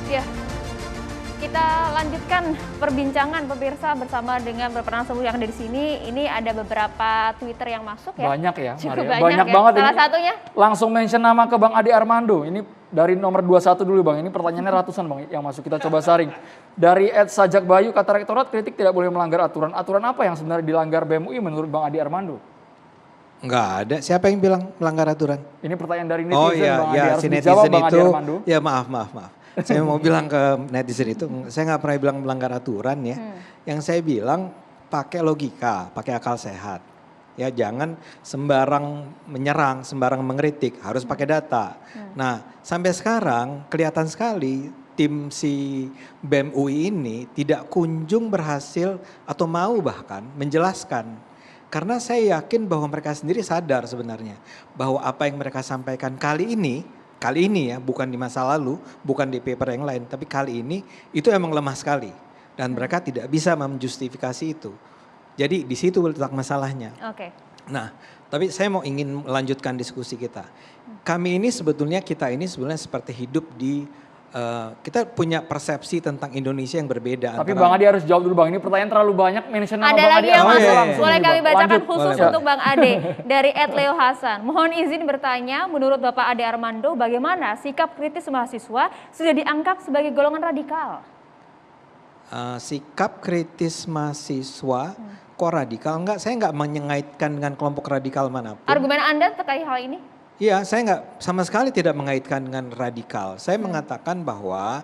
Ya, kita lanjutkan perbincangan pemirsa bersama dengan beberapa narasumber yang ada di sini. Ini ada beberapa Twitter yang masuk ya. Banyak ya, Cukup Maria. banyak ya. Banget Salah ini. satunya? Langsung mention nama ke Bang Ade Armando. Ini dari nomor 21 dulu Bang. Ini pertanyaannya ratusan Bang yang masuk. Kita coba saring. Dari @sajak Bayu, kata rektorat kritik tidak boleh melanggar aturan. Aturan apa yang sebenarnya dilanggar BEM UI menurut Bang Ade Armando? Enggak ada. Siapa yang bilang melanggar aturan? Ini pertanyaan dari netizen Oh iya, Bang Ade. ya Harus si dijawab netizen Bang Ade itu. Armando. Ya maaf. Saya mau bilang ke netizen itu, saya nggak pernah bilang melanggar aturan ya. Yang saya bilang pakai logika, pakai akal sehat. Ya jangan sembarang menyerang, sembarang mengkritik, harus pakai data. Nah sampai sekarang kelihatan sekali tim si BEM UI ini tidak kunjung berhasil atau mau bahkan menjelaskan. Karena saya yakin bahwa mereka sendiri sadar sebenarnya bahwa apa yang mereka sampaikan kali ini ya, bukan di masa lalu, bukan di paper yang lain, tapi kali ini itu emang lemah sekali dan mereka tidak bisa menjustifikasi itu. Jadi di situ letak masalahnya. Oke. Nah, tapi saya mau ingin melanjutkan diskusi kita. Kita ini sebenarnya seperti hidup di kita punya persepsi tentang Indonesia yang berbeda. Tapi Bang Ade harus jawab dulu Bang. Ini pertanyaan terlalu banyak. Mention nama Ada Bang lagi Ade yang Armando masuk, langsung boleh nih, kami Bang. bacakan Lanjut. khusus Boleh. untuk Bang Ade. Dari @leo Hasan, mohon izin bertanya, menurut Bapak Ade Armando bagaimana sikap kritis mahasiswa sudah dianggap sebagai golongan radikal? Sikap kritis mahasiswa kok radikal? Enggak, saya enggak mengaitkan dengan kelompok radikal manapun. Argumen Anda terkait hal ini? Iya, saya enggak sama sekali tidak mengaitkan dengan radikal. Saya mengatakan bahwa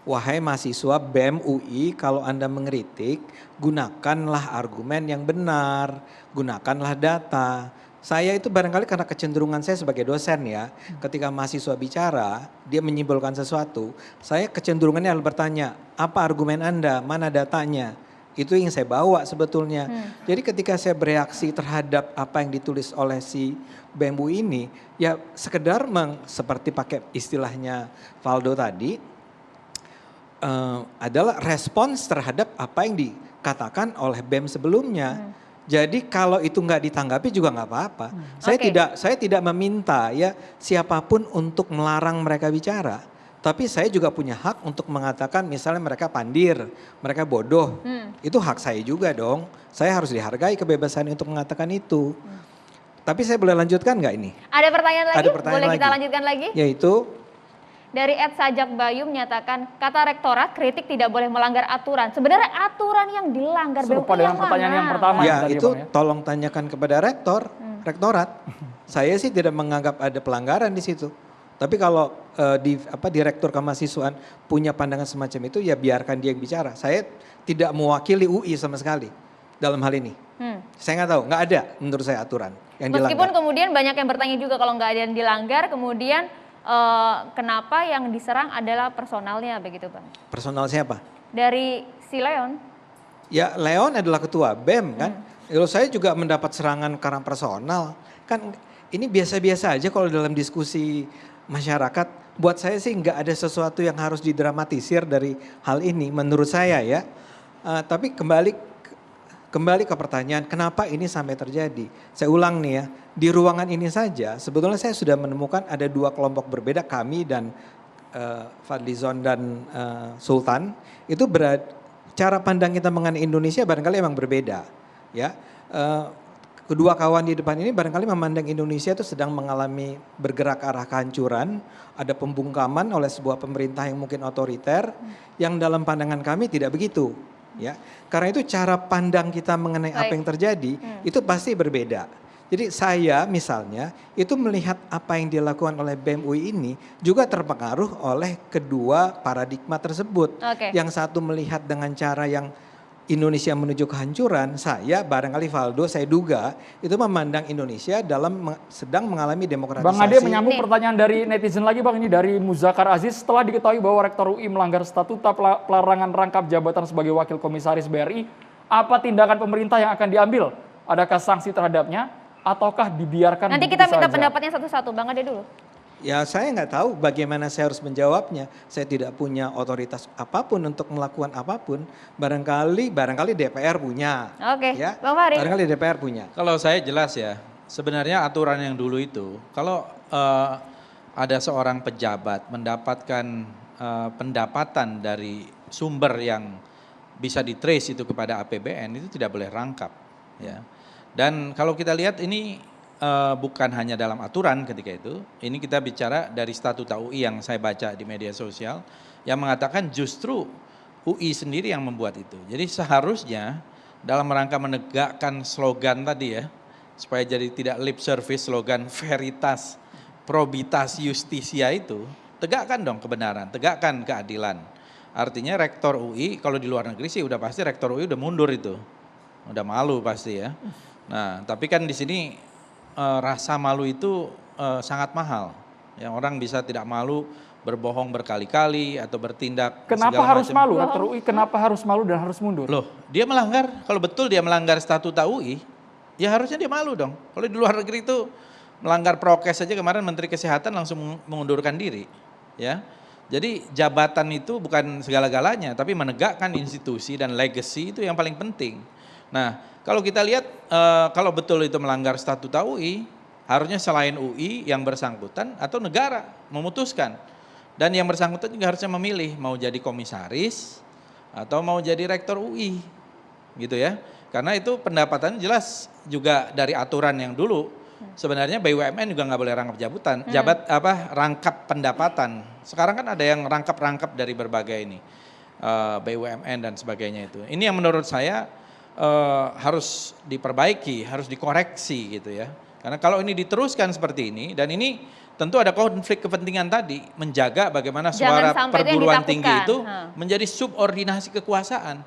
wahai mahasiswa BEM UI, kalau Anda mengkritik, gunakanlah argumen yang benar, gunakanlah data. Saya itu barangkali karena kecenderungan saya sebagai dosen ya, ketika mahasiswa bicara, dia menyimpulkan sesuatu, saya kecenderungannya adalah bertanya, apa argumen Anda, mana datanya? Itu yang saya bawa sebetulnya. Jadi ketika saya bereaksi terhadap apa yang ditulis oleh si BEM UI ini, ya sekedar seperti pakai istilahnya Valdo tadi, adalah respons terhadap apa yang dikatakan oleh BEM sebelumnya. Jadi kalau itu nggak ditanggapi juga nggak apa-apa. Saya tidak meminta ya siapapun untuk melarang mereka bicara. Tapi saya juga punya hak untuk mengatakan misalnya mereka pandir, mereka bodoh. Itu hak saya juga dong. Saya harus dihargai kebebasan untuk mengatakan itu. Tapi saya boleh lanjutkan nggak ini? Ada pertanyaan lagi? Ada pertanyaan Boleh kita lagi. lanjutkan lagi? Yaitu Dari @sajak Bayu menyatakan, kata rektorat kritik tidak boleh melanggar aturan. Sebenarnya aturan yang dilanggar BEM Serupa dengan yang pertanyaan mana? yang pertama. ya tadi, itu Bang, ya. tolong tanyakan kepada rektorat. Saya sih tidak menganggap ada pelanggaran di situ. Tapi kalau direktur kemahasiswaan punya pandangan semacam itu ya biarkan dia yang bicara. Saya tidak mewakili UI sama sekali dalam hal ini. Saya nggak tahu, nggak ada menurut saya aturan yang Meskipun dilanggar. kemudian banyak yang bertanya juga kalau nggak ada yang dilanggar, kemudian kenapa yang diserang adalah personalnya begitu Bang? Personal siapa? Dari si Leon. Ya Leon adalah ketua BEM kan. Kalau saya juga mendapat serangan karena personal. Kan ini biasa-biasa aja kalau dalam diskusi masyarakat. Buat saya sih nggak ada sesuatu yang harus didramatisir dari hal ini menurut saya ya. Tapi kembali ke pertanyaan kenapa ini sampai terjadi. Saya ulang nih ya, di ruangan ini saja sebetulnya saya sudah menemukan ada dua kelompok berbeda, kami dan Fadlizon dan Sultan. Itu cara pandang kita mengenai Indonesia barangkali emang berbeda. Ya, kedua kawan di depan ini barangkali memandang Indonesia itu sedang mengalami bergerak arah kehancuran. Ada pembungkaman oleh sebuah pemerintah yang mungkin otoriter, yang dalam pandangan kami tidak begitu. Ya, karena itu cara pandang kita mengenai apa yang terjadi itu pasti berbeda. Jadi saya misalnya itu melihat apa yang dilakukan oleh BEM UI ini juga terpengaruh oleh kedua paradigma tersebut. Yang satu melihat dengan cara yang Indonesia menuju kehancuran, saya barangkali Valdo saya duga itu memandang Indonesia sedang mengalami demokratisasi. Bang Ade menyambung pertanyaan dari netizen lagi Bang, ini dari Muzakar Aziz. Setelah diketahui bahwa Rektor UI melanggar statuta pelarangan rangkap jabatan sebagai Wakil Komisaris BRI, apa tindakan pemerintah yang akan diambil? Adakah sanksi terhadapnya ataukah dibiarkan Nanti begitu kita minta saja? pendapatnya satu-satu, Bang Ade dulu. Ya saya nggak tahu bagaimana saya harus menjawabnya. Saya tidak punya otoritas apapun untuk melakukan apapun. Barangkali DPR punya. Oke, Ya, Bang Fahri. barangkali DPR punya. Kalau saya jelas ya, sebenarnya aturan yang dulu itu, kalau ada seorang pejabat mendapatkan pendapatan dari sumber yang bisa di-trace itu kepada APBN itu tidak boleh rangkap, ya. Dan kalau kita lihat ini bukan hanya dalam aturan ketika itu, ini kita bicara dari statuta UI yang saya baca di media sosial yang mengatakan justru UI sendiri yang membuat itu. Jadi seharusnya dalam rangka menegakkan slogan tadi ya, supaya jadi tidak lip service slogan veritas, probitas, justisia itu, tegakkan dong kebenaran, tegakkan keadilan. Artinya rektor UI kalau di luar negeri sih udah pasti rektor UI udah mundur itu. Udah malu pasti ya. Nah, tapi kan di sini rasa malu itu sangat mahal. Yang orang bisa tidak malu berbohong berkali-kali atau bertindak Kenapa segala harus macam. malu? Rektor UI kenapa harus malu dan harus mundur? Loh, dia melanggar, kalau betul dia melanggar statuta UI, ya harusnya dia malu dong. Kalau di luar negeri itu melanggar prokes saja kemarin Menteri Kesehatan langsung mengundurkan diri. Ya, jadi jabatan itu bukan segala-galanya, tapi menegakkan institusi dan legacy itu yang paling penting. Nah, kalau kita lihat kalau betul itu melanggar statuta UI, harusnya selain UI yang bersangkutan atau negara memutuskan. Dan yang bersangkutan juga harusnya memilih mau jadi komisaris atau mau jadi rektor UI. Gitu ya. Karena itu pendapatan jelas juga dari aturan yang dulu. Sebenarnya BUMN juga nggak boleh rangkap jabatan, rangkap pendapatan. Sekarang kan ada yang rangkap-rangkap dari berbagai ini, BUMN dan sebagainya itu. Ini yang menurut saya harus diperbaiki, harus dikoreksi gitu ya. Karena kalau ini diteruskan seperti ini, dan ini tentu ada konflik kepentingan tadi, menjaga bagaimana suara perguruan tinggi itu menjadi subordinasi kekuasaan.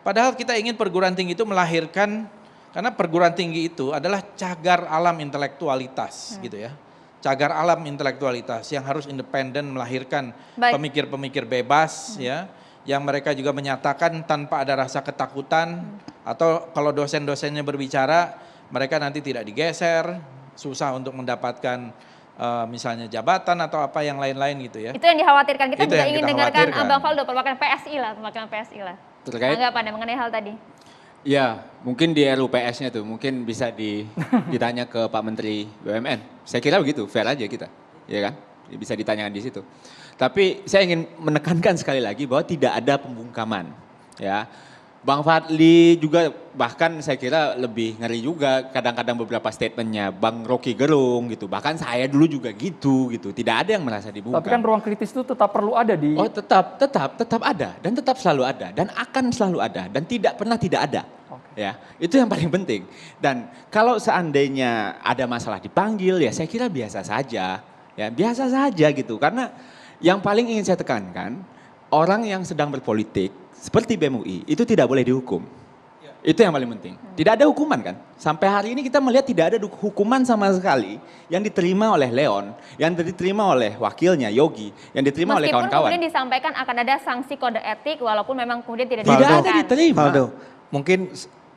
Padahal kita ingin perguruan tinggi itu melahirkan, karena perguruan tinggi itu adalah cagar alam intelektualitas gitu ya. Cagar alam intelektualitas yang harus independen melahirkan pemikir-pemikir bebas ya. Yang mereka juga menyatakan tanpa ada rasa ketakutan. Atau kalau dosen-dosennya berbicara mereka nanti tidak digeser, susah untuk mendapatkan misalnya jabatan atau apa yang lain-lain gitu ya. Itu yang dikhawatirkan. Kita Itu juga yang ingin kita dengarkan khawatirkan. Abang Faldo, perwakilan PSI lah. Terkait Anggapannya mengenai hal tadi. ya mungkin di RUPS-nya tuh mungkin bisa ditanya ke Pak Menteri BUMN. Saya kira begitu, fair aja kita, ya kan? Bisa ditanyakan di situ. Tapi saya ingin menekankan sekali lagi bahwa tidak ada pembungkaman, ya. Bang Fadli juga bahkan saya kira lebih ngeri juga kadang-kadang beberapa statementnya Bang Rocky Gerung gitu. Bahkan saya dulu juga gitu. Tidak ada yang merasa dibungkam. Tapi kan ruang kritis itu tetap perlu ada di... Oh tetap ada dan tetap selalu ada dan akan selalu ada dan tidak pernah tidak ada. Ya, itu yang paling penting. Dan kalau seandainya ada masalah dipanggil ya saya kira biasa saja. Ya, biasa saja gitu. Karena yang paling ingin saya tekankan, orang yang sedang berpolitik seperti BEM UI itu tidak boleh dihukum. Itu yang paling penting. Tidak ada hukuman kan. Sampai hari ini kita melihat tidak ada hukuman sama sekali yang diterima oleh Leon, yang diterima oleh wakilnya Yogi, yang diterima oleh kawan-kawan. Meskipun kemudian disampaikan akan ada sanksi kode etik walaupun memang kemudian tidak Tidak diterima. ada diterima. Faldo, mungkin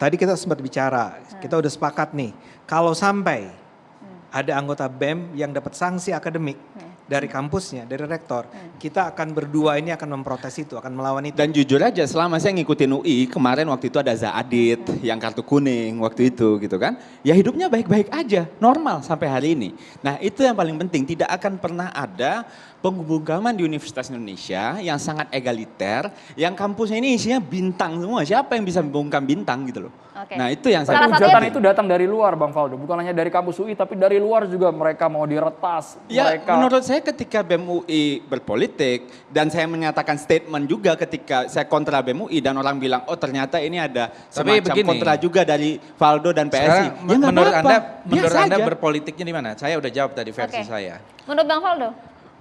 tadi kita sempat bicara, kita udah sepakat nih, kalau sampai ada anggota BEM yang dapat sanksi akademik dari kampusnya, dari rektor, kita akan berdua ini akan memprotes itu, akan melawan itu. Dan jujur aja selama saya ngikutin UI, kemarin waktu itu ada Zaadit yang kartu kuning waktu itu gitu kan. Ya hidupnya baik-baik aja, normal sampai hari ini. Nah itu yang paling penting, tidak akan pernah ada pembungkaman di Universitas Indonesia yang sangat egaliter, yang kampusnya ini isinya bintang semua. Siapa yang bisa membungkam bintang gitu loh. Oke. Nah itu yang Salah saya satunya Hujatan itu datang dari luar Bang Faldo, bukan hanya dari kampus UI tapi dari luar juga mereka mau diretas. Ya mereka... menurut saya ketika BEM UI berpolitik dan saya menyatakan statement juga ketika saya kontra BEM UI dan orang bilang oh ternyata ini ada Tapi semacam begini, kontra juga dari Faldo dan PSI. Sekarang Ya nggak menurut apa-apa, Anda biasa aja. berpolitiknya di mana? Saya udah jawab tadi versi Oke. saya. Menurut Bang Faldo?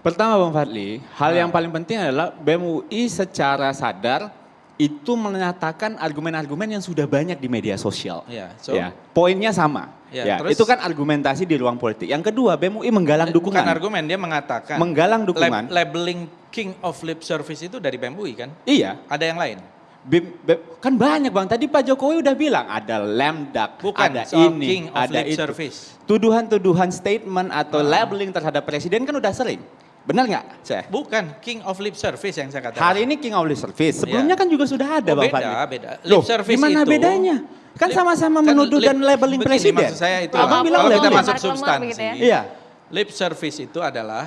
Pertama Bang Fadli, hal yang paling penting adalah BEM UI secara sadar itu menyatakan argumen-argumen yang sudah banyak di media sosial. Ya, so? Ya, poinnya sama. Ya, Ya, terus? itu kan argumentasi di ruang politik. Yang kedua, BEM UI menggalang dukungan. Bukan argumen, dia mengatakan Menggalang dukungan. labeling King of Lip Service itu dari BEM UI kan? Iya. Ada yang lain? Kan banyak Bang, tadi Pak Jokowi udah bilang ada lemdak, Bukan, ada soal ini, King of ada Lip itu. Service. Tuduhan-tuduhan statement atau labeling terhadap presiden kan udah sering. Benar nggak saya? Bukan King of Lip Service yang saya katakan. Hari ini King of Lip Service, sebelumnya kan juga sudah ada Bang Fadli. Beda. Loh, Lip service gimana itu, bedanya? Kan sama-sama menuduh dan labeling begini, presiden. Maksud saya itu, Abang bilang kalau kita labeling. masuk Reklame substansi, begitu ya. Iya. lip service itu adalah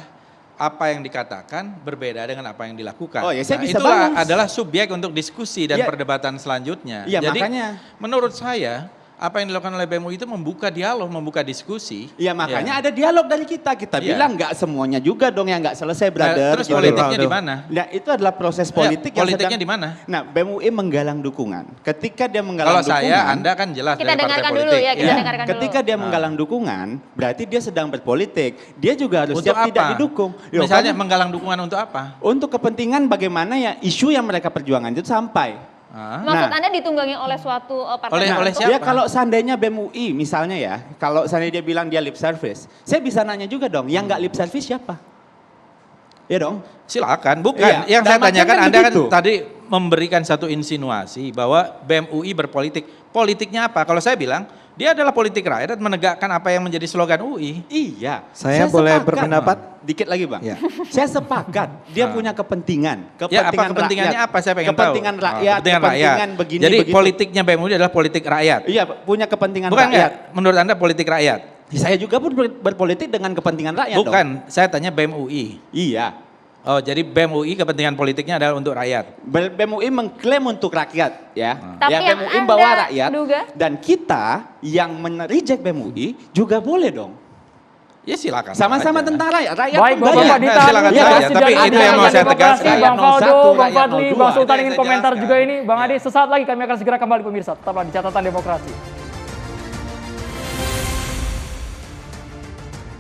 apa yang dikatakan berbeda dengan apa yang dilakukan. Oh ya, saya bisa itulah balas. adalah subjek untuk diskusi dan Ya. perdebatan selanjutnya. Iya, Jadi makanya. menurut saya apa yang dilakukan oleh BEM UI itu membuka dialog, membuka diskusi. Ya makanya ada dialog dari kita. Kita Iya. bilang nggak semuanya juga dong yang nggak selesai, brother. Terus Gitu. politiknya di mana? Nah itu adalah proses politik yang politiknya sedang. di mana? Nah BEM UI menggalang dukungan. Ketika dia Kalau menggalang dukungan. saya, Anda kan jelas Kita dari partai dengarkan politik. dulu ya, kita Ya, dengarkan ketika dulu. dia menggalang dukungan, berarti dia sedang berpolitik. Dia juga harus Untuk siap tidak apa? didukung. Ya, Misalnya kan? menggalang dukungan untuk apa? Untuk kepentingan bagaimana ya isu yang mereka perjuangkan itu sampai. Hah? Maksud Nah. Anda ditunggangi oleh suatu partai Oleh tertentu? siapa? Ya kalau seandainya BEM UI misalnya ya, kalau seandainya dia bilang dia lip service, saya bisa nanya juga dong, yang nggak lip service siapa? Ya dong. Silakan, bukan. Iya, Yang saya dalam artian tanyakan kan Anda kan begitu. tadi memberikan satu insinuasi bahwa BEM UI berpolitik. Politiknya apa? Kalau saya bilang, dia adalah politik rakyat menegakkan apa yang menjadi slogan UI. Iya. Saya boleh sepakat. berpendapat? Dikit lagi bang. Ya. Saya sepakat. Dia punya kepentingan. Ya, apa kepentingannya rakyat. apa? Saya pengen kepentingan tahu. rakyat. Kepentingan begini Jadi begitu. politiknya BEM UI adalah politik rakyat. Iya punya kepentingan Bukan rakyat. nggak? Menurut Anda politik rakyat? Saya juga pun berpolitik dengan kepentingan rakyat Bukan, dong. saya tanya BEM UI. Iya. Oh, jadi BEM UI kepentingan politiknya adalah untuk rakyat. BEM UI mengklaim untuk rakyat ya. Tapi Ya yang BEM UI Anda bawa rakyat. duga? Dan kita yang reject BEM UI juga boleh dong. Ya silakan. Sama-sama aja. tentang rakyat. Rakyat Baik, pun Bapak-Bapak banyak. ditahan silakan dulu. saja, Sejak tapi Anda itu yang mau Anda saya demokrasi, tegaskan. Bang Rakyat Faldo, 01, Bang rakyat Fadli, 02. Bang Sultan Ada yang ingin saya komentar jelaskan. juga ini. Bang Ya. Adi, sesaat lagi kami akan segera kembali pemirsa. Tetaplah di catatan demokrasi.